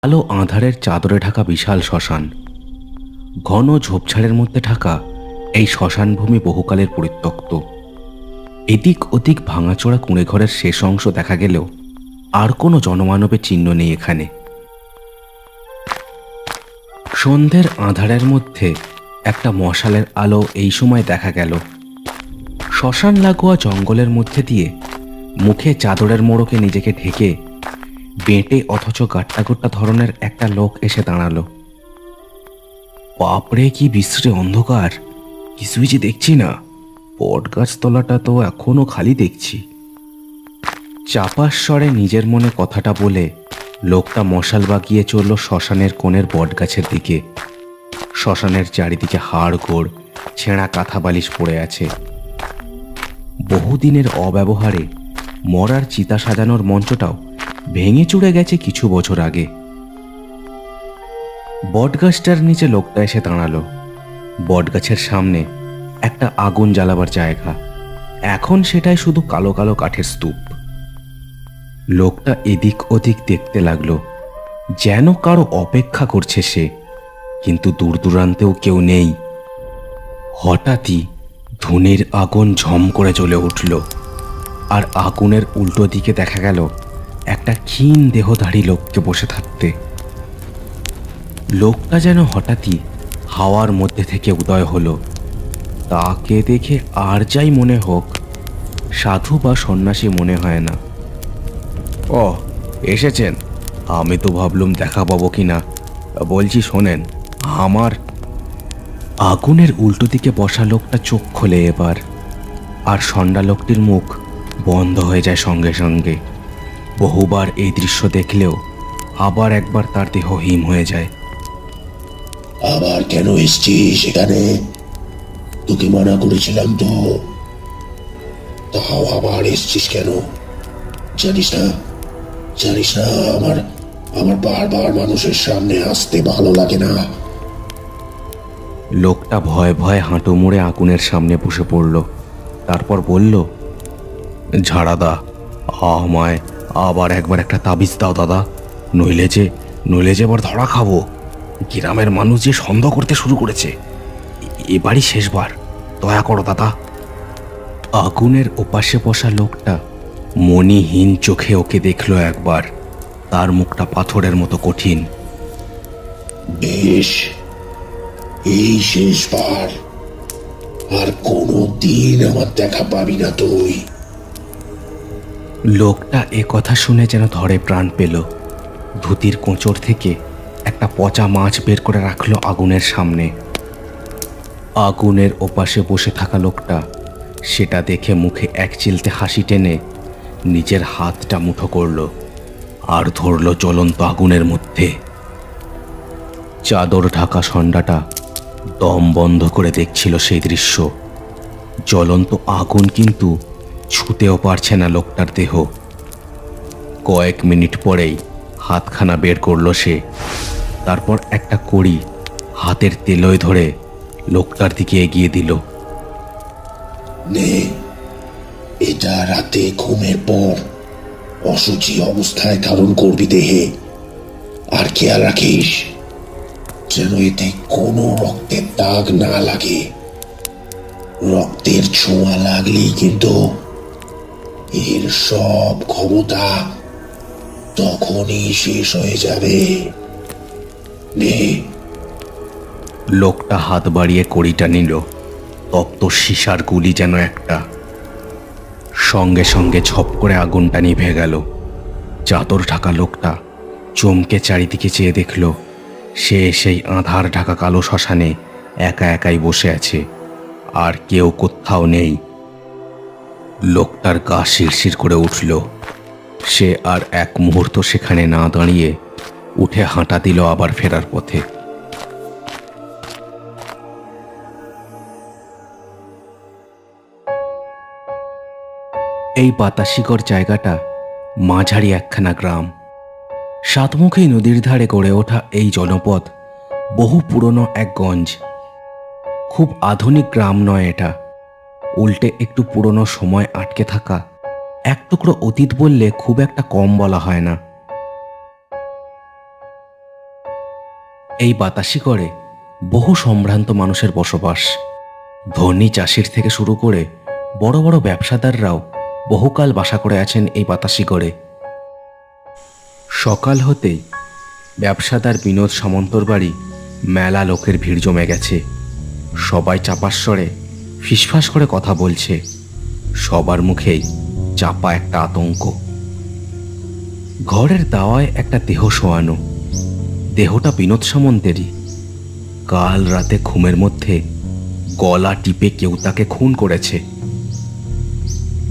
আলো আঁধারের চাদরে ঢাকা বিশাল শ্মশান। ঘন ঝোপঝাড়ের মধ্যে ঢাকা এই শ্মশানভূমি বহুকালের পরিত্যক্ত। এদিক ওদিক ভাঙাচোরা কুঁড়েঘরের শেষ অংশ দেখা গেলেও আর কোনো জনমানবের চিহ্ন নেই এখানে। সন্ধ্যের আঁধারের মধ্যে একটা মশালের আলো এই সময় দেখা গেল। শ্মশান লাগোয়া জঙ্গলের মধ্যে দিয়ে মুখে চাদরের মোড়কে নিজেকে ঢেকে বেঁটে অথচ গাট্টাগুট্টা ধরনের একটা লোক এসে দাঁড়ালো। বাপরে, কি বিশ্রী অন্ধকার! কিছুই যে দেখছি না। বটগাছতলাটা তো এখনো খালি দেখছি। চাপার স্বরে নিজের মনে কথাটা বলে লোকটা মশাল বাগিয়ে চলল শ্মশানের কোণের বটগাছের দিকে। শ্মশানের চারিদিকে হাড়গোড় ছেঁড়া কাঁথা বালিশ পড়ে আছে। বহুদিনের অব্যবহারে মরার চিতা সাজানোর মঞ্চটাও ভেঙে চুড়ে গেছে কিছু বছর আগে। বটগাছটার নিচে লোকটা এসে দাঁড়ালো। বটগাছের সামনে একটা আগুন জ্বালাবার জায়গা, এখন সেটাই শুধু কালো কালো কাঠের স্তূপ। লোকটা এদিক ওদিক দেখতে লাগলো, যেন কারো অপেক্ষা করছে সে, কিন্তু দূর দূরান্তেও কেউ নেই। হঠাৎই ধুনির আগুন ঝম করে জ্বলে উঠল, আর আগুনের উল্টো দিকে দেখা গেল একটা ক্ষীণ দেহধারী লোককে বসে থাকতে। লোকটা যেন হঠাৎই হাওয়ার মধ্যে থেকে উদয় হলো। তাকে দেখে আর যাই মনে হোক, সাধু বা সন্ন্যাসী মনে হয় না। ও, এসেছেন? আমি তো ভাবলুম দেখা পাবো কিনা। বলছি শোনেন, আমার আগুনের উল্টো দিকে বসা লোকটা চোখ খোলে এবার, আর সন্ডা লোকটির মুখ বন্ধ হয়ে যায় সঙ্গে সঙ্গে। বহুবার এই দৃশ্য দেখলেও আবার একবার তার দেহ হিম হয়ে যায়। আবার কেন এসছিস সেখানে? তোকে মানা করেছিলাম তো, তাও আবার এসছিস কেন? জানিস না আমার আমার বারবার মানুষের সামনে আসতে ভালো লাগে না। লোকটা ভয়ে ভয়ে হাঁটু মুড়ে আগুনের সামনে বসে পড়ল। তারপর বলল, ঝাড়াদা, আমায় আবার একবার একটা তাবিজ দাও দাদা, নইলে যে এবার ধরা খাবো। গ্রামের মানুষ যে সন্দেহ করতে শুরু করেছে। এবারই শেষবার, দয়া করো দাদা। আগুনের ওপাশে বসা লোকটা মণিহীন চোখে ওকে দেখলো একবার। তার মুখটা পাথরের মতো কঠিন। বেশ, এই শেষবার। আর কোনো দিন আমার দেখা পাবি না তুই। লোকটা এ কথা শুনে যেন ধরে প্রাণ পেল। ধুতির কোঁচড় থেকে একটা পচা মাছ বের করে রাখলো আগুনের সামনে। আগুনের ওপাশে বসে থাকা লোকটা সেটা দেখে মুখে এক চিলতে হাসি টেনে নিজের হাতটা মুঠো করল আর ধরল জ্বলন্ত আগুনের মধ্যে। চাদর ঢাকা সন্ডাটা দম বন্ধ করে দেখছিল সেই দৃশ্য। জ্বলন্ত আগুন কিন্তু ছুঁতেও পারছে না লোকটার দেহ। কয়েক মিনিট পরেই হাতখানা বের করলো সে। তারপর একটা কড়ি হাতের তেলোয় ধরে লোকটার দিকে এগিয়ে দিল। নে, এটা রাতে ঘুমের পর অসুচি অবস্থায় ধারণ করবি দেহে। আর খেয়াল রাখিস যেন এতে কোনো রক্তের দাগ না লাগে। রক্তের ছোঁয়া লাগলেই কিন্তু এর সব ক্ষমতা তখনই শেষ হয়ে যাবে। নে। লোকটা হাত বাড়িয়ে কড়িটা নিল। তপ্ত সীসার গুলি যেন একটা। সঙ্গে সঙ্গে ঝপ করে আগুনটা নিভে গেল। চাদর ঢাকা লোকটা চমকে চারিদিকে চেয়ে দেখল সে সেই আঁধার ঢাকা কালো শ্মশানে একা একাই বসে আছে, আর কেউ কোথাও নেই। লোকটার গা শিরশির করে উঠল। সে আর এক মুহূর্ত সেখানে না দাঁড়িয়ে উঠে হাঁটা দিল আবার ফেরার পথে। এই বাতাসিকর জায়গাটা মাঝারি একখানা গ্রাম। সাতমুখী নদীর ধারে গড়ে ওঠা এই জনপদ বহু পুরনো এক গঞ্জ। খুব আধুনিক গ্রাম নয় এটা, উল্টে একটু পুরনো সময় আটকে থাকা এক টুকরো অতীত বললে খুব একটা কম বলা হয় না। এই বাতাসি করে বহু সম্ভ্রান্ত মানুষের বসবাস। ধনী চাষির থেকে শুরু করে বড় বড় ব্যবসাদাররাও বহুকাল বাসা করে আছেন এই বাতাসি করে। সকাল হতেই ব্যবসাদার বিনোদ সামন্তর বাড়ি মেলা লোকের ভিড় জমে গেছে। সবাই চাপাস্বরে ফিসফাস করে কথা বলছে। সবার মুখেই চাপা একটা আতঙ্ক। ঘরের দাওয়ায় একটা দেহ শোয়ানো। দেহটা বিনোদ সামন্তেরই। কাল রাতে ঘুমের মধ্যে গলা টিপে কেউ তাকে খুন করেছে।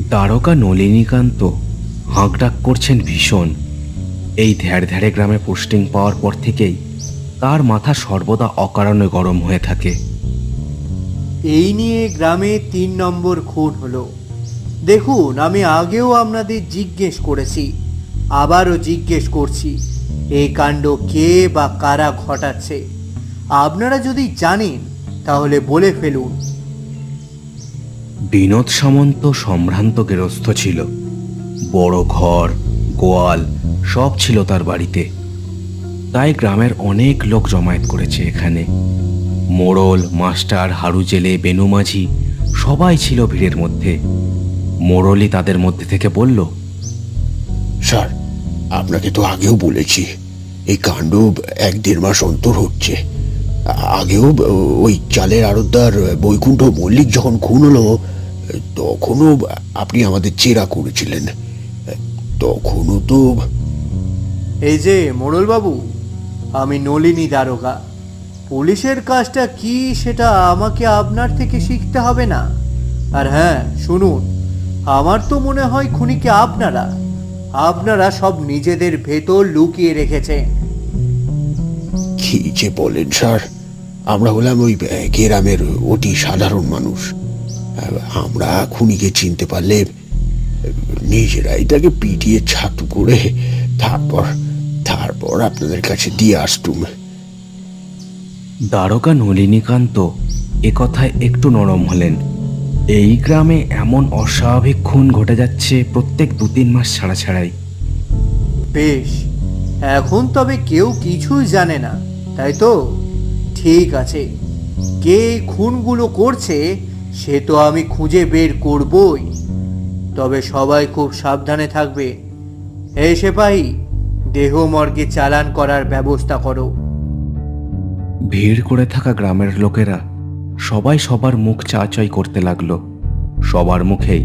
দ্বারকা নলিনীকান্ত হাঁকডাক করছেন ভীষণ। এই ধ্যাড় গ্রামে পোস্টিং পাওয়ার পর থেকেই তার মাথা সর্বদা অকারণে গরম হয়ে থাকে। এই নিয়ে গ্রামে 3 নম্বর খুন হলো। দেখুন, আমি আগেও আপনাদের জিজ্ঞেস করেছি, আবারও জিজ্ঞেস করছি, এই কাণ্ড কে বা কারা ঘটাচ্ছে? আপনারা যদি জানেন তাহলে বলে ফেলুন। বিনোদ সামন্ত সম্ভ্রান্ত গেরস্থ ছিল। বড় ঘর, গোয়াল সব ছিল তার বাড়িতে। তাই গ্রামের অনেক লোক জমায়েত করেছে এখানে। মোড়ল, মাস্টার, হারু জেলে, বেনু মাঝি সবাই ছিল ভিড়ের মধ্যে। মোড়লই তাদের মধ্যে থেকে বলল, স্যার, আপনাকে তো আগেও বলেছি এই কাণ্ড 1-1.5 মাস অন্তর হচ্ছে। আগেও ওই চালের আড়তদার বৈকুণ্ঠ মল্লিক যখন খুন হলো, তখনও আপনি আমাদের জেরা করেছিলেন। তখনও তো এই যে মোড়লবাবু, আমি নলিনী দারোগা। পুলিশের কাজটা কি সেটা আমাকে আপনার থেকে শিখতে হবে না। আর হ্যাঁ শুনুন, আমার তো মনে হয় খুনিকে আপনারা সব নিজেদের ভেতর লুকিয়ে রেখেছেন। কি যে বলেন স্যার, আমরা হলাম ওই গ্রামের অতি সাধারণ মানুষ। আমরা খুনিকে চিনতে পারলে নিজেরাই তাকে পিটিয়ে ছাতু করে তারপর আপনাদের কাছে দিয়ে আসতুম। দ্বারকা নলিনীকান্ত একথায় একটু নরম হলেন। এই গ্রামে এমন অস্বাভাবিক খুন ঘটে যাচ্ছে প্রত্যেক 2-3 মাস ছাড়াই। বেশ, এখন তবে কেউ কিছুই জানে না, তাই তো? ঠিক আছে, কে খুনগুলো করছে সে তো আমি খুঁজে বের করবই। তবে সবাই খুব সাবধানে থাকবে। এই সেপাহী, দেহ মর্গে চালান করার ব্যবস্থা করো। ভিড় করে থাকা গ্রামের লোকেরা সবাই সবার মুখ চাচাই করতে লাগলো। সবার মুখেই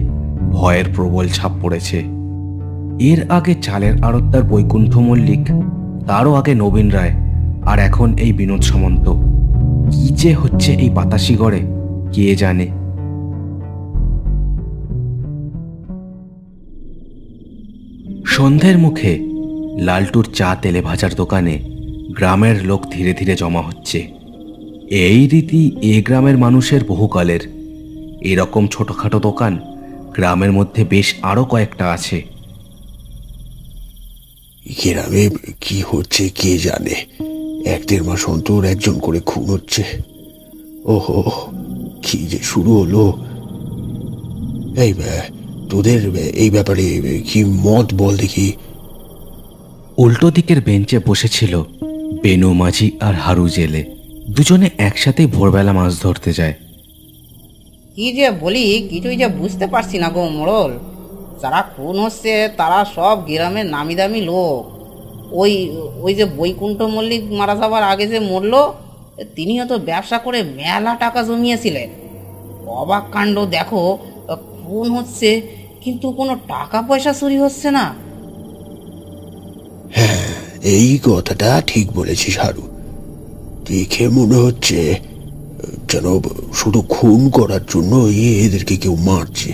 ভয়ের প্রবল ছাপ পড়েছে। এর আগে চালের আড়তদার বৈকুণ্ঠ মল্লিক, তারও আগে নবীন রায়, আর এখন এই বিনোদ সামন্ত। কি যে হচ্ছে এই বাতাসি গড়ে কে জানে। সন্ধ্যের মুখে লালটুর চা তেলে ভাজার দোকানে গ্রামের লোক ধীরে ধীরে জমা হচ্ছে। এই রীতি এ গ্রামের মানুষের বহুকালের। এরকম ছোটখাটো দোকান গ্রামের মধ্যে বেশ আরো কয়েকটা আছে। গ্রামে কি হচ্ছে কে জানে, 1-1.5 মাস অন্তর একজন করে খুন হচ্ছে। ওহো, কি যে শুরু হলো! এই তোদের এই ব্যাপারে কি মত বল দেখি। উল্টো দিকের বেঞ্চে বসেছিল বেনু মাঝি আর হারু জেলে। দুজনে একসাথেই ভোরবেলা মাছ ধরতে যায়। কি যে বলি কিছুই যে বুঝতে পারছি না গো মোড়ল। যারা খুন হচ্ছে তারা সব গ্রামের নামি দামি লোক। ওই ওই যে বৈকুণ্ঠ মল্লিক মারা যাবার আগে যে মরলো, তিনিও তো ব্যবসা করে মেলা টাকা জমিয়েছিলেন। অবাক কাণ্ড দেখো, খুন হচ্ছে কিন্তু কোনো টাকা পয়সা চুরি হচ্ছে না। হ্যাঁ, এই কথাটা ঠিক বলেছিস হারু। দেখে মনে হচ্ছে যেন শুধু খুন করার জন্য এদেরকে কেউ মারছে।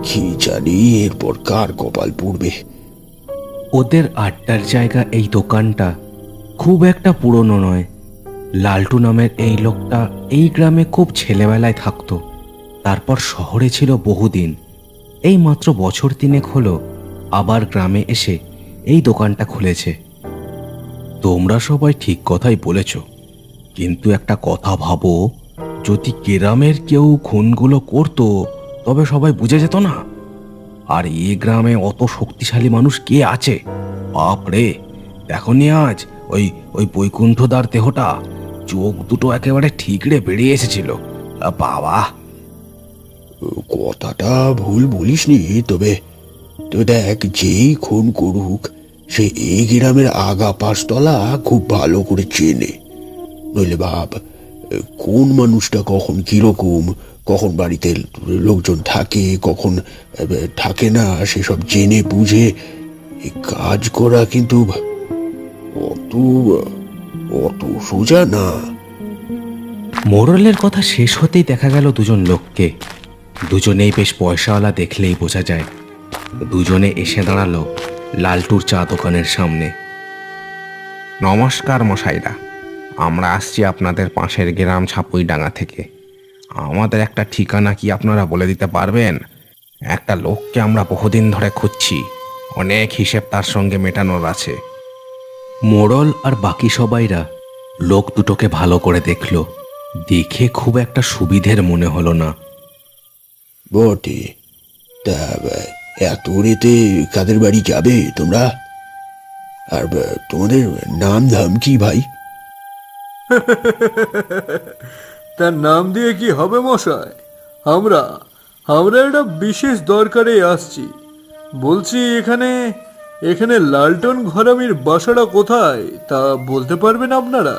কি জানি এরপর কার কপাল পড়বে। ওদের আড্ডার জায়গা এই দোকানটা খুব একটা পুরনো নয়। লালটু নামের এই লোকটা এই গ্রামে খুব ছেলেবেলায় থাকতো। তারপর শহরে ছিল বহুদিন। এই মাত্র বছর 3 হলো আবার গ্রামে এসে এই দোকানটা খুলেছে। তোমরা সবাই ঠিক কথাই বলেছ, কিন্তু একটা কথা ভাবো, যদি গ্রামের কেউ খুনগুলো করতো তবে সবাই বুঝে যেত না। আর এই গ্রামে অত শক্তিশালী মানুষ কে আছে? বাপ রে, দেখনি আজ ওই ওই বৈকুণ্ঠদার দেহটা, চোখ দুটো একেবারে ঠিকরে বেরিয়ে এসেছিল। বাবা! কথাটা ভুল বলিসনি, তবে তবে দেখ, যেই খুন করুক সে এই গ্রামের আগা পাঁচতলা খুব ভালো করে চেনে। নইলে ভাব, কোন মানুষটা কখন কিরকম, কখন বাড়িতে লোকজন থাকে, কখন থাকে না, সেসব জেনে বুঝে এই কাজ করা কিন্তু অত অত সোজা না। মোড়লের কথা শেষ হতেই দেখা গেল দুজন লোককে। দুজনেই বেশ পয়সাওয়ালা, দেখলেই বোঝা যায়। দুজনে এসে দাঁড়ালো লালটুর চা দোকানের সামনে। নমস্কার মশাইরা, আমরা আসছি আপনাদের পাশের গ্রাম ছাপুইডাঙ্গা থেকে। আমাদের একটা ঠিকানা কি আপনারা বলে দিতে পারবেন? একটা লোককে আমরা বহুদিন ধরে খুঁজছি, অনেক হিসেব তার সঙ্গে মেটানোর আছে। মোড়ল আর বাকি সবাইরা লোক দুটোকে ভালো করে দেখল। দেখে খুব একটা সুবিধের মনে হলো না। বটে, তা এত রেতে কাদের বাড়ি যাবে তোমরা? আর তোমাদের নাম ধাম কি ভাই? তার নাম দিয়ে কি হবে মশাই? আমরা আমরা একটা বিশেষ দরকারে আসছি। বলছি, এখানে এখানে লালটন ঘরামির বাসাটা কোথায় তা বলতে পারবেন আপনারা?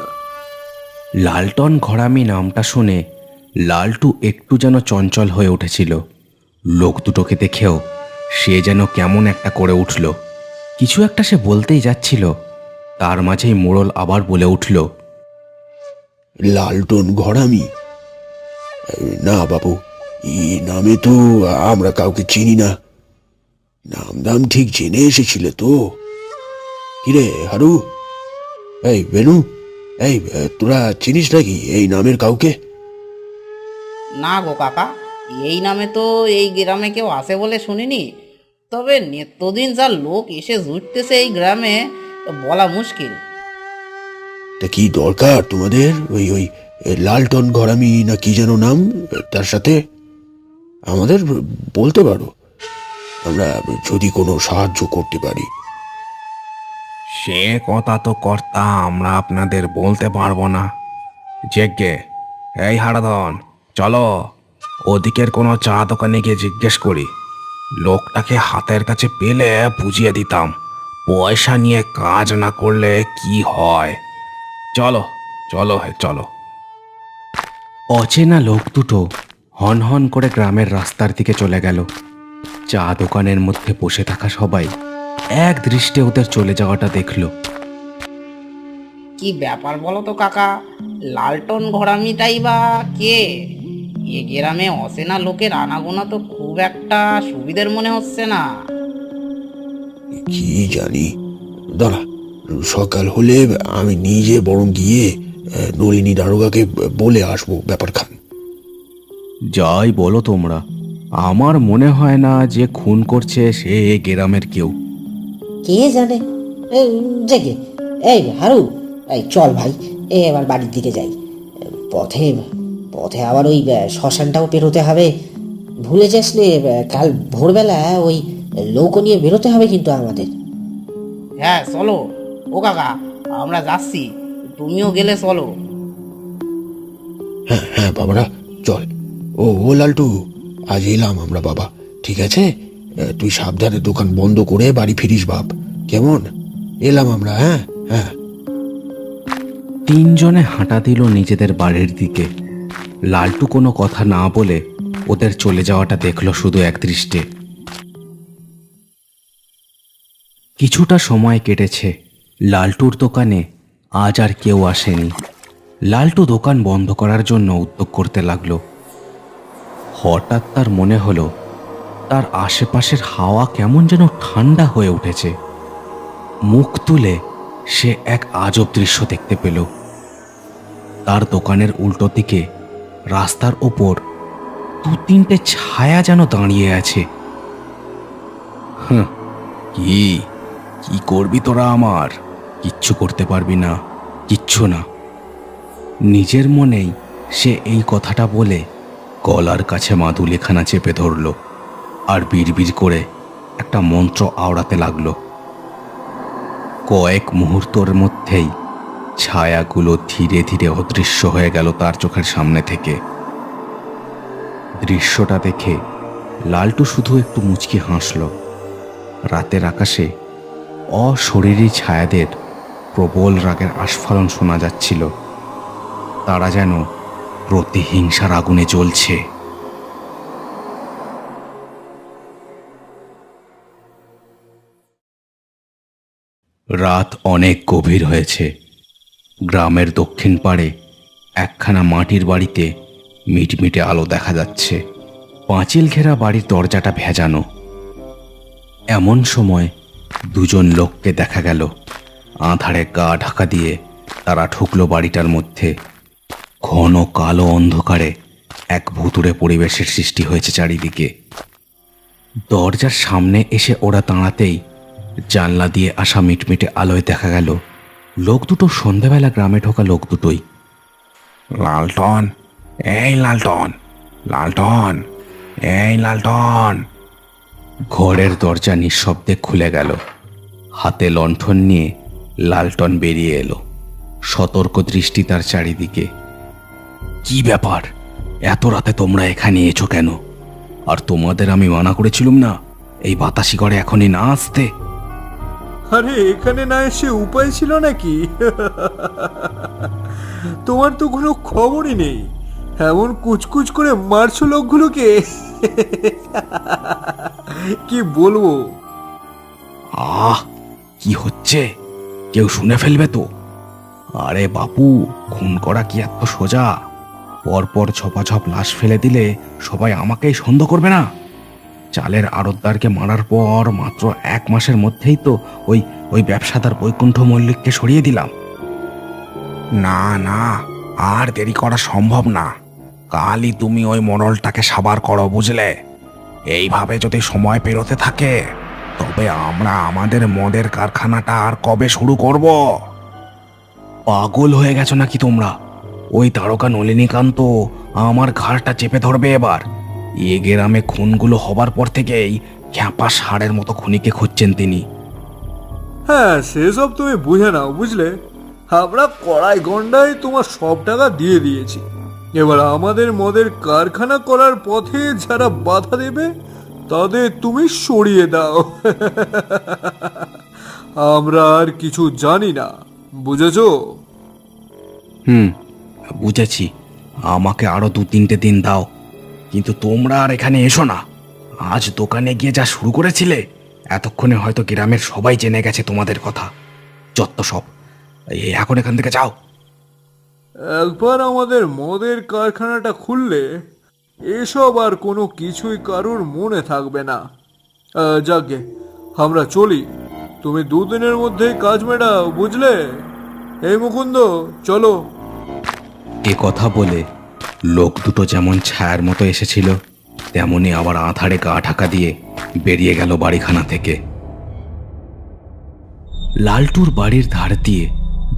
লালটন ঘরামি নামটা শুনে লালটু একটু যেন চঞ্চল হয়ে উঠেছিল। লোক দুটোকে দেখেও সে যেন কেমন একটা করে উঠল। কিছু একটা সে বলতেই যাচ্ছিল, তার মাঝেই মোড়ল আবার বলে উঠল, লালটন ঘরামি? না বাবু, এই নামে তো আমরা কাউকে চিনি না। নাম দাম ঠিক জেনে এসেছিলে তো? কিরে হারু, এই বেনু, এই তোরা চিনিস নাকি এই নামের কাউকে? না গো কাকা, এই নামে তো এই গ্রামে কেউ আসে বলে শুনিনি। তবে নিত্যদিন যা লোক এসে জুটতেছে এই গ্রামে, বলা মুশকিল। তা কি দরকার তোমাদের ওই ওই লালটন ঘরামি না কি যেন নাম, তার সাথে? আমাদের বলতে পারো, আমরা যদি কোনো সাহায্য করতে পারি। সে কথা তো কর্তা আমরা আপনাদের বলতে পারবো না। যেগে, এই হারাধন, চলো ওদিকের কোনো চা দোকানে গিয়ে জিজ্ঞেস করি। লোকটাকে হাতের কাছে পেলে বুঝিয়ে দিতাম পয়সা নিয়ে কাজ না করলে কি হয়। চলো চলো চলো। অচেনা লোক দুটো হন হন করে গ্রামের রাস্তার দিকে চলে গেল। চা দোকানের মধ্যে বসে থাকা সবাই এক দৃষ্টে ওদের চলে যাওয়াটা দেখলো। কি ব্যাপার বলো তো কাকা, লালটন ঘরামিটাই বা কে? এ গ্রামে অচেনা লোকের আনাগোনা তো খুব একটা সুবিধের মনে হচ্ছে না। কি জানি, দাঁড়া, সকাল হলে আমি নিজে বরং গিয়ে নলিনী দারোগাকে বলে আসবো ব্যাপারখান। যাই বলো তোমরা, আমার মনে হয় না যে খুন করছে সে এ গ্রামের কেউ। কে জানে। জেগে, এই হারু, এই চল ভাই, এবার বাড়ির দিকে যাই। পথে পথে আবার ওই শ্মশানটাও পেরোতে হবে। ভুলে যাস নে, কাল ভোরবেলা ওই নৌকো নিয়ে বেরোতে হবে কিন্তু আমাদের। হ্যাঁ চলো ও কাকা, আমরা যাচ্ছি, তুমিও গেলে চলো। হ্যাঁ হ্যাঁ বাবারা, চল। ও লালটু, আজ এলাম আমরা বাবা, ঠিক আছে? তুই সাবধানে দোকান বন্ধ করে বাড়ি ফিরিস বাপ, কেমন? এলাম আমরা, হ্যাঁ হ্যাঁ। তিনজনে হাঁটা দিল নিজেদের বাড়ির দিকে। লালটু কোনো কথা না বলে ওদের চলে যাওয়াটা দেখল শুধু এক দৃষ্টে। কিছুটা সময় কেটেছে। লালটুর দোকানে আজ আর কেউ আসেনি। লালটু দোকান বন্ধ করার জন্য উদ্যোগ করতে লাগলো। হঠাৎ তার মনে হলো তার আশেপাশের হাওয়া কেমন যেন ঠান্ডা হয়ে উঠেছে। মুখ তুলে সে এক আজব দৃশ্য দেখতে পেল। তার দোকানের উল্টো দিকে রাস্তার ওপর দু তিনটে ছায়া যেন দাঁড়িয়ে আছে। কি কি করবি তোরা আমার? কিচ্ছু করতে পারবি না, কিচ্ছু না। নিজের মনেই সে এই কথাটা বলে গলার কাছে মাদুলিখানা চেপে ধরল আর বিড়বিড় করে একটা মন্ত্র আওড়াতে লাগলো। কয়েক মুহূর্তের মধ্যেই ছায়াগুলো ধীরে ধীরে অদৃশ্য হয়ে গেল তার চোখের সামনে থেকে। দৃশ্যটা দেখে লালটু শুধু একটু মুচকি হাসল। রাতের আকাশে অশরীরী ছায়াদের প্রবল রাগের আস্ফালন শোনা যাচ্ছিল। তারা যেন প্রতিহিংসার আগুনে জ্বলছে। রাত অনেক গভীর হয়েছে। গ্রামের দক্ষিণ পাড়ে একখানা মাটির বাড়িতে মিটমিটে আলো দেখা যাচ্ছে। পাঁচিল ঘেরা বাড়ির দরজাটা ভেজানো। এমন সময় দুজন লোককে দেখা গেল। আঁধারে গা ঢাকা দিয়ে তারা ঢুকলো বাড়িটার মধ্যে। ঘন কালো অন্ধকারে এক ভুতুড়ে পরিবেশের সৃষ্টি হয়েছে চারিদিকে। দরজার সামনে এসে ওরা দাঁড়াতেই জানলা দিয়ে আসা মিটমিটে আলোয় দেখা গেল লোক দুটো সন্ধ্যাবেলা গ্রামে ঢোকা লোক দুটোই। লালটন, এই লালটন, লালটন, এই লালটন। ঘরের দরজা নিঃশব্দে খুলে গেল। হাতে লণ্ঠন নিয়ে লালটন বেরিয়ে এলো, সতর্ক দৃষ্টি তার চারিদিকে। কি ব্যাপার, এত রাতে তোমরা এখানে এসো কেন? আর তোমাদের আমি মানা করেছিলুম না এই বাতাসি ঘরে এখনই না আসতে? আরে এখানে না এসে উপায় ছিল নাকি? তোমার তো কোনো খবরই নেই, এমন কুচকুচ করে মারছো লোকগুলোকে। কি বলবো? আহ, কি হচ্ছে? কেউ শুনে ফেলবে তো। আরে বাপু, খুন করা কি এত সোজা? পরপর ঝপাঝপ লাশ ফেলে দিলে সবাই আমাকেই সন্দেহ করবে না? চালের আড়তদারকে মারার পর মাত্র 1 মাসের মধ্যেই তো ওই ওই ব্যবসাদার বৈকুণ্ঠ মল্লিককে সরিয়ে দিলাম। না না, আর দেরি করা সম্ভব না। কালই তুমি ওই মোড়লটাকে সাবার করো, বুঝলে? এইভাবে যদি সময় পেরোতে থাকে তবে আমরা আমাদের মদের কারখানাটা আর কবে শুরু করব? পাগল হয়ে গেছো নাকি তোমরা? ওই তারকা নলিনীকান্ত আমার ঘাড়টা চেপে ধরবে এবার। এ গ্রামে খুনগুলো হবার পর থেকেই খ্যাপা ষাঁড়ের মতো খুনিকে খুঁজছেন তিনি। হ্যাঁ, সেসব তুমি বুঝে নাও, বুঝলে? আমরা কড়াই গন্ডায় তোমার সব টাকা দিয়ে দিয়েছি। এবার আমাদের মদের কারখানা করার পথে যারা বাধা দেবে তাদের তুমি সরিয়ে দাও। আমরা আর কিছু জানি না, বুঝেছো? বুঝেছি। আমাকে আরো 2-3টে দিন দাও, কিন্তু তোমরা আর এখানে এসো না। আজ দোকানে গিয়ে যা শুরু করেছিলে, এতক্ষণে হয়তো গ্রামের সবাই জেনে গেছে তোমাদের কথা। যত সব, এখন এখান থেকে যাও। একবার আমাদের মদের কারখানাটা খুললে এসব আর কোনো কিছুই কারোর মনে থাকবে না। যাকে আমরা চলি, তুমি 2 দিনের মধ্যেই কাজ মেটাও, বুঝলে? এই মুকুন্দ, চলো। এ কথা বলে লোক দুটো যেমন ছায়ার মতো এসেছিল তেমনি আবার আঁধারে গা ঢাকা দিয়ে বেরিয়ে গেল বাড়িখানা থেকে। লালটুর বাড়ির ধার দিয়ে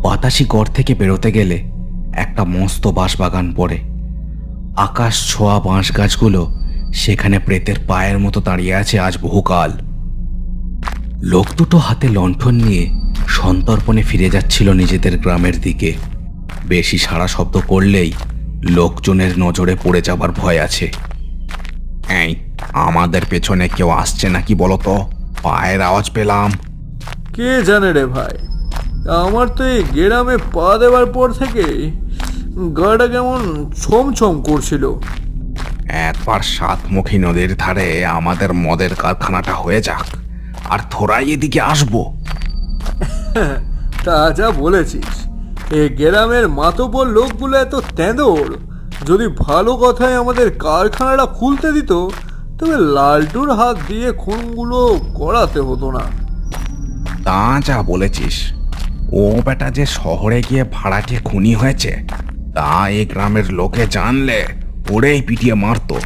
বাতাসি গড় থেকে বেরোতে গেলে একটা মস্ত বাঁশবাগান পড়ে। আকাশ ছোঁয়া বাঁশ গাছগুলো সেখানে প্রেতের পায়ের মতো দাঁড়িয়ে আছে আজ বহুকাল। লোক দুটো হাতে লণ্ঠন নিয়ে সন্তর্পণে ফিরে যাচ্ছিল নিজেদের গ্রামের দিকে। বেশি সাড়া শব্দ করলেই লোকজনের নজরে পড়ে যাবার ভয় আছে। এই, আমাদের পেছনে কেউ আসছে নাকি বলো তো? পায়ের আওয়াজ পেলাম। কে জানে রে ভাই, আমার তো এই গ্রামে পা দেওয়ার পর থেকে গাটা কেমন ছমছম করছিল। একবার সাতমুখী নদীর ধারে আমাদের মদের কারখানাটা হয়ে যাক, আর থোড়াই এদিকে আসবো। তা যা বলেছিস, এই গ্রামের মাতব্বর লোকগুলো এত তেঁদোর। যদি ভালো কথায় আমাদের কারখানাটা খুলতে দিত তবে লালটুর হাত দিয়ে খুনগুলো করাতে হতো না। তা যা বলেছিস, ও বেটা যে শহরে গিয়ে ভাড়াটে খুনি হয়েছে তা এই গ্রামের লোকে জানলে ওরেই পিটিয়ে মারতো।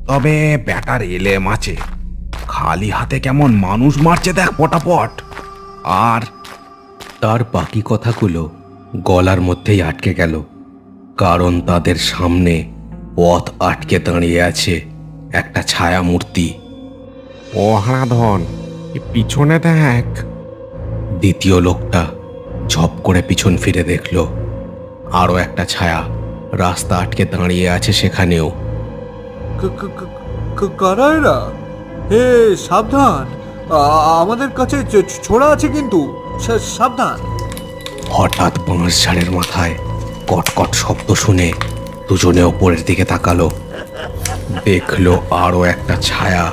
তবে বেটার এলেম আছে, খালি হাতে কেমন মানুষ মারছে দেখ পটাপট। আর তার বাকি কথাগুলো গলার মধ্যেই আটকে গেল, কারণ তাদের সামনে পথ আটকে দাঁড়িয়ে আছে একটা ছায়া মূর্তি। ও হারাধন, পিছনে দেখ। দ্বিতীয় লোকটা ঝপ করে পিছন ফিরে দেখলো আরও একটা ছায়া রাস্তা আটকে দাঁড়িয়ে আছে সেখানেও। কারা এরা? হে সাবধান, আমাদের কাছে ছোড়া আছে কিন্তু, সাবধান। হঠাৎ বাঁশ ঝাড়ের মাথায় কটকট শব্দ শুনে দুজনে ওপরের দিকে তাকালো। দেখলো আরো একটা ছায়া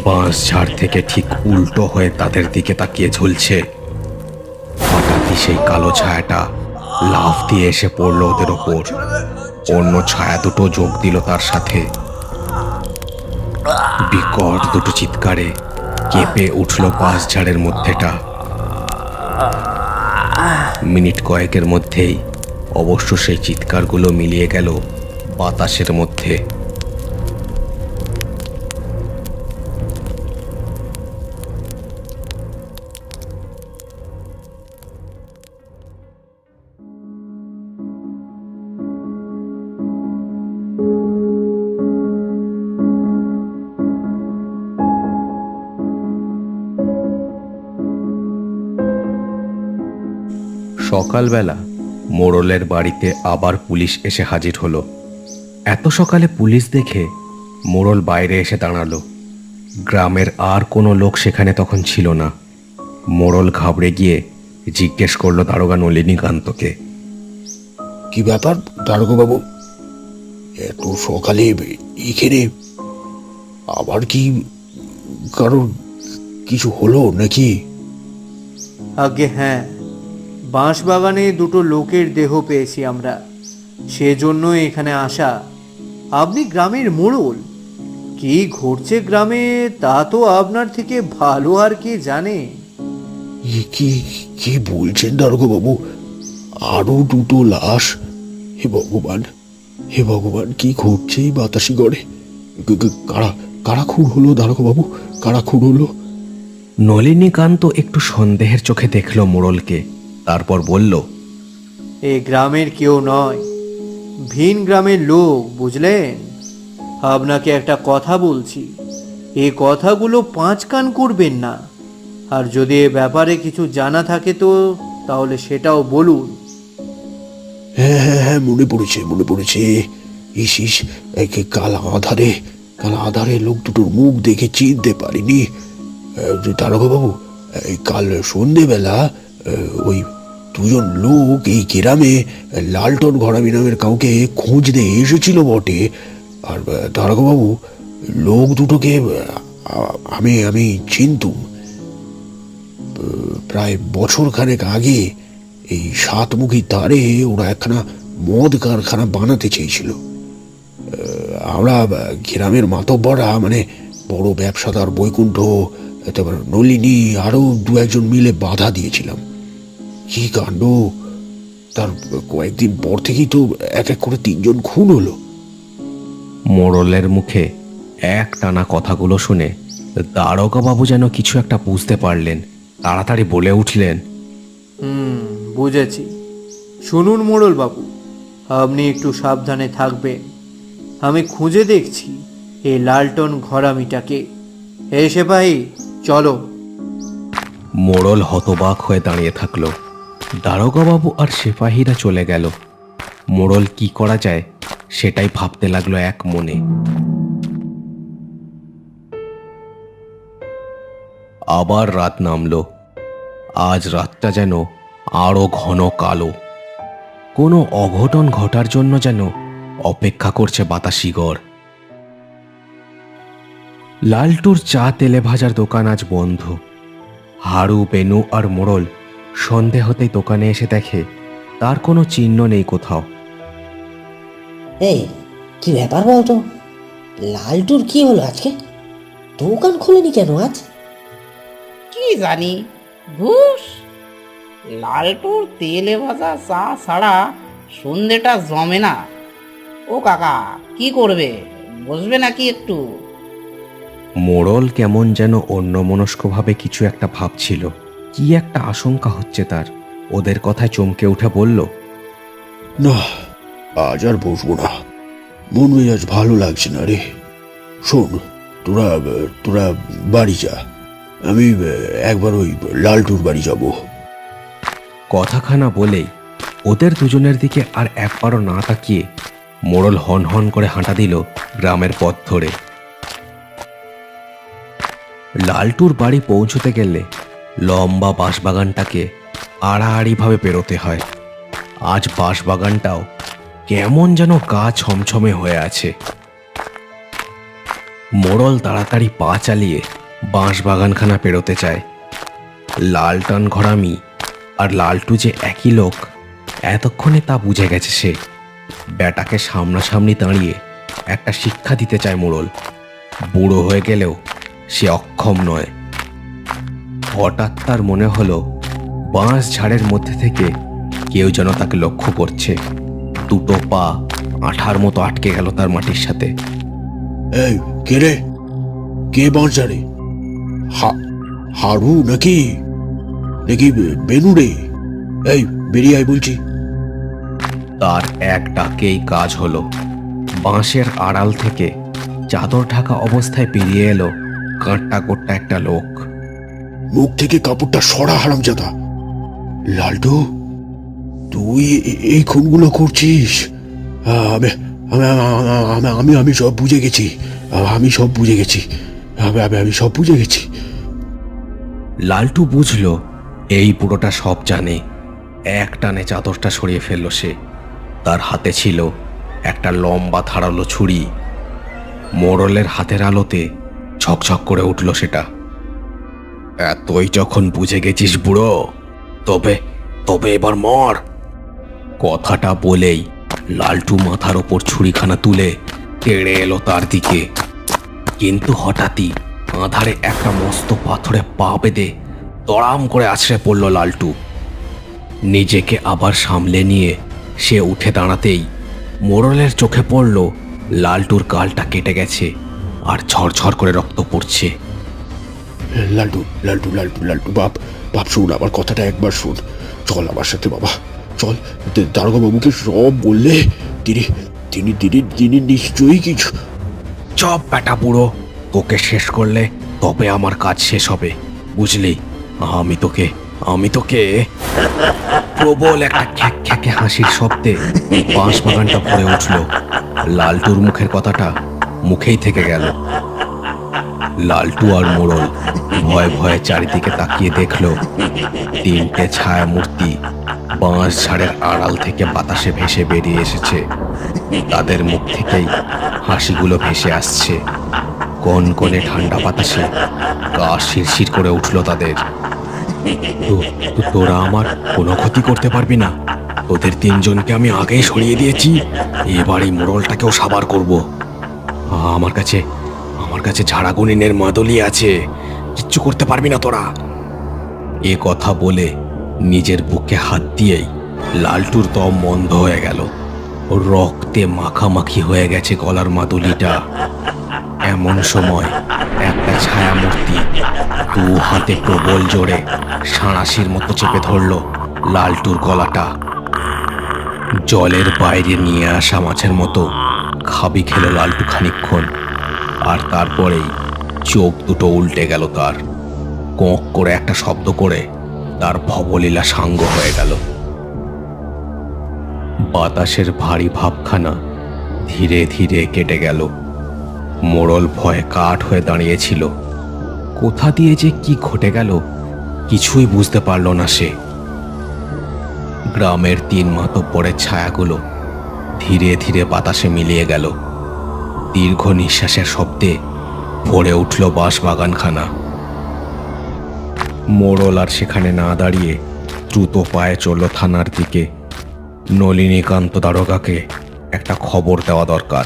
বাঁশ ঝাড় থেকে ঠিক উল্টো হয়ে তাদের দিকে তাকিয়ে ঝুলছে। হঠাৎই সেই কালো ছায়াটা লাফ দিয়ে এসে পড়লো ওদের ওপর। অন্য ছায়া দুটো যোগ দিল তার সাথে। বিকট দুটো চিৎকারে কেঁপে উঠল বাঁশ ঝাড়ের মধ্যেটা। মিনিট কয়েকের মধ্যেই অবশ্য সেই চিৎকারগুলো মিলিয়ে গেল বাতাসের মধ্যে। সকালবেলা মোড়লের বাড়িতে আবার পুলিশ এসে হাজির হলো। এত সকালে পুলিশ দেখে মোড়ল বাইরে এসে দাঁড়ালো। গ্রামের আর কোনো লোক সেখানে তখন ছিল না। মোড়ল ঘাবড়ে গিয়ে জিজ্ঞেস করলো দারোগা নলিনীকান্তকে। কি ব্যাপার দারোগা বাবু, এত সকালে এখানে? আবার কি কারোর কিছু হলো নাকি? আগে হ্যাঁ, বাঁশবাগানে দুটো লোকের দেহ পেয়েছি আমরা, সেজন্য এখানে আসা। আপনি গ্রামের মোড়ল, কি ঘটছে গ্রামে তা তো আপনার থেকে ভালো আর কে জানে। কি কি বলছেন দারোগা বাবু? আরো দুটো লাশ? হে ভগবান, হে ভগবান, কি ঘটছে এই বাতাসি গড়ে? কারা কারা খুন হলো দারোগা বাবু? কারা খুন হলো? নলিনীকান্ত একটু সন্দেহের চোখে দেখল মোড়লকে, তারপর বলল, এ গ্রামের কেউ নয়, ভিন গ্রামের লোক, বুঝলেন? আপনাকে একটা কথা বলছি, এ কথাগুলো পাঁচ কান করবেন না। আর যদি এ ব্যাপারে কিছু জানা থাকে তো তাহলে সেটাও বলুন। হ্যাঁ হ্যাঁ হ্যাঁ, মনে পড়েছে মনে পড়েছে। ইস ইস, কাল আধারে লোক দুটোর মুখ দেখে চিনতে পারিনি। দারোগা বাবু, কাল সন্ধেবেলা ওই দুজন লোক এই গ্রামে লালটন ঘরামি নামের কাউকে খুঁজতে এসেছিল বটে। আর দারোগা বাবু, লোক দুটোকে আমি আমি চিনতুম। প্রায় বছর খানেক আগে এই সাতমুখী তারে ওরা একখানা মদ কারখানা বানাতে চেয়েছিল। আমরা গ্রামের মাতব্বররা, মানে বড় ব্যবসাদার বৈকুণ্ঠ, তারপর নলিনী, আরো দু একজন মিলে বাধা দিয়েছিলাম। কি কাণ্ড! তার কয়েকদিন পর থেকেই তো এক এক করে তিনজন খুন হলো। মোড়লের মুখে এক টানা কথাগুলো শুনে দারোগা বাবু যেন কিছু একটা বুঝতে পারলেন। তাড়াতাড়ি বলে উঠলেন, বুঝেছি। শুনুন মোড়ল বাবু, আপনি একটু সাবধানে থাকবেন। আমি খুঁজে দেখছি এই লালটন ঘরামিটাকে। হে সেপাহি, চলো। মোড়ল হতবাক হয়ে দাঁড়িয়ে থাকলো। দারোগা বাবু আর সিপাহীরা চলে গেল। মোড়ল কি করা যায় সেটাই ভাবতে লাগলো এক মনে। আবার রাত নামলো। আজ রাতটা যেন আরো ঘন কালো। কোনো অঘটন ঘটার জন্য যেন অপেক্ষা করছে বাতাসি গড়। লালটুর চা তেলে ভাজার দোকান আজ বন্ধ। হাড়ু, বেনু আর মোড়ল সন্ধে হতেই দোকানে এসে দেখে তার কোনো চিহ্ন নেই কোথাও। এই কি ব্যাপার বলতো? লালটুর কি হলো আজকে? দোকান খুলেনি কেন আজ? কি জানি, ঘুষ। লালটুর তেলে ভাজা চা ছাড়া সন্ধেটা জমে না। ও কাকা, কি করবে, বসবে নাকি একটু? মোড়ল কেমন যেন অন্যমনস্কভাবে কিছু একটা ভাবছিল। কি একটা আশঙ্কা হচ্ছে তার। ওদের কথায় চমকে উঠে বলল, না, আজ আর বসবো না, মন মেজাজ ভালো লাগছে না রে। শোন, তোরা তোরা বাড়ি যা, আমি একবার ওই লালটুর বাড়ি যাব। কথাখানা বলেই ওদের দুজনের দিকে আর একবারও না তাকিয়ে মোড়ল হন হন করে হাঁটা দিল গ্রামের পথ ধরে। লালটুর বাড়ি পৌঁছতে গেলে লম্বা বাঁশবাগানটাকে আড়াআড়িভাবে পেরোতে হয়। আজ বাঁশবাগানটাও কেমন যেন গা ছমছমে হয়ে আছে। মোড়ল তাড়াতাড়ি পা চালিয়ে বাঁশবাগানখানা পেরোতে চায়। লালটান ঘরামি আর লালটু যে একই লোক এতক্ষণে তা বুঝে গেছে সে। ব্যাটাকে সামনাসামনি দাঁড়িয়ে একটা শিক্ষা দিতে চায় মোড়ল। বুড়ো হয়ে গেলেও সে অক্ষম নয়। হঠাৎ তার মনে হলো বাঁশ ঝাড়ের মধ্যে থেকে কেউ যেন তাকে লক্ষ্য করছে। দুটো পা আঠার মতো আটকে গেল তার মাটির সাথে। এই কে রে? কে বাঁচারে? হারু নাকি নাকি বেনু রে? এই বেরিয়ে আয় বলছি। তার এক ডাকেই কাজ হলো। বাঁশের আড়াল থেকে চাদর ঢাকা অবস্থায় বেরিয়ে এলো কাঁটা কোট্টা একটা লোক। মুখ থেকে কাপড়টা সরা হারামজাদা। লালটু, তুই এই খুনগুলো করছিস? আমি আমি আমি আমি সব বুঝে গেছি। আমি সব বুঝে গেছি। আমি সব বুঝে গেছি। লালটু বুঝল এই বুড়োটা সব জানে। এক টানে চাদরটা সরিয়ে ফেলল সে। তার হাতে ছিল একটা লম্বা ধারালো ছুরি। মোড়লের হাতের আলোতে ঝকঝক করে উঠল সেটা। এতই যখন বুঝে গেছিস বুড়ো, তবে তবে এবার মর। কথাটা বলেই লালটু মাথার ওপর ছুরিখানা তুলে তেড়ে এলো তার দিকে। কিন্তু হঠাৎই আঁধারে একটা মস্ত পাথরে পা বেঁধে দড়াম করে আছড়ে পড়ল লালটু। নিজেকে আবার সামলে নিয়ে সে উঠে দাঁড়াতেই মোড়লের চোখে পড়ল লালটুর গালটা কেটে গেছে আর ঝরঝর করে রক্ত পড়ছে। লালটু লালটু লালটু লালটু, বাপ বাপ শুন, আমার কথাটা একবার শুন। চল আমার সাথে বাবা, চল। দারোগা বাবুকে সব বললে তিনি তিনি তিনি তিনি নিশ্চয়ই কিছু। চপ ব্যাটা বুড়ো, তোকে শেষ করলে তবে আমার কাজ শেষ হবে, বুঝলি? আমি তোকে প্রবল একটা খ্যাক খ্যাকে হাসির শব্দে বাঁশবাগানটা ভরে উঠল। লালটুর মুখের কথাটা মুখেই থেকে গেল। লালটু আর মোড়ল ভয়ে ভয়ে চারিদিকে তাকিয়ে দেখল তিনটে ছায়া মূর্তি বাঁশ ঝাড়ের আড়াল থেকে বাতাসে ভেসে বেরিয়ে এসেছে। তাদের মুখ থেকেই হাসিগুলো ভেসে আসছে। কনকনে ঠান্ডা বাতাসে গা শিরশির করে উঠল তাদের। তোরা আমার কোনো ক্ষতি করতে পারবি না। তোদের তিনজনকে আমি আগেই সরিয়ে দিয়েছি। এবার এই মোড়লটাকেও সাবার করব। আমার কাছে ঝাড়াগুনিনের মাদলি আছে, কিচ্ছু করতে পারবি না তোরা। এ কথা বলে নিজের বুকে হাত দিয়েই লালটুর দম বন্ধ হয়ে গেল। ওর রক্তে মাখামাখি হয়ে গেছে গলার মাদুলিটা। এমন সময় একটা ছায়া মূর্তি দু হাতে প্রবল জোরে সাঁড়াশির মতো চেপে ধরল লালটুর গলাটা। জলের বাইরে নিয়ে আসা মাছের মতো খাবি খেল লালটু খানিকক্ষণ, আর তারপরেই চোখ দুটো উল্টে গেল তার। কোঁক করে একটা শব্দ করে তার ভবলীলা সাঙ্গ হয়ে গেল। বাতাসের ভারী ভাবখানা ধীরে ধীরে কেটে গেল। মোড়ল ভয়ে কাঠ হয়ে দাঁড়িয়েছিল। কোথা দিয়ে যে কি ঘটে গেল কিছুই বুঝতে পারল না সে। গ্রামের তিন মাতব্বরের ছায়াগুলো ধীরে ধীরে বাতাসে মিলিয়ে গেল। দীর্ঘ নিঃশ্বাসের শব্দে ভরে উঠল বাঁশবাগানখানা। মোড়ল আর সেখানে না দাঁড়িয়ে দ্রুত পায়ে চলল থানার দিকে। নলিনীকান্ত দারোগাকে একটা খবর দেওয়া দরকার।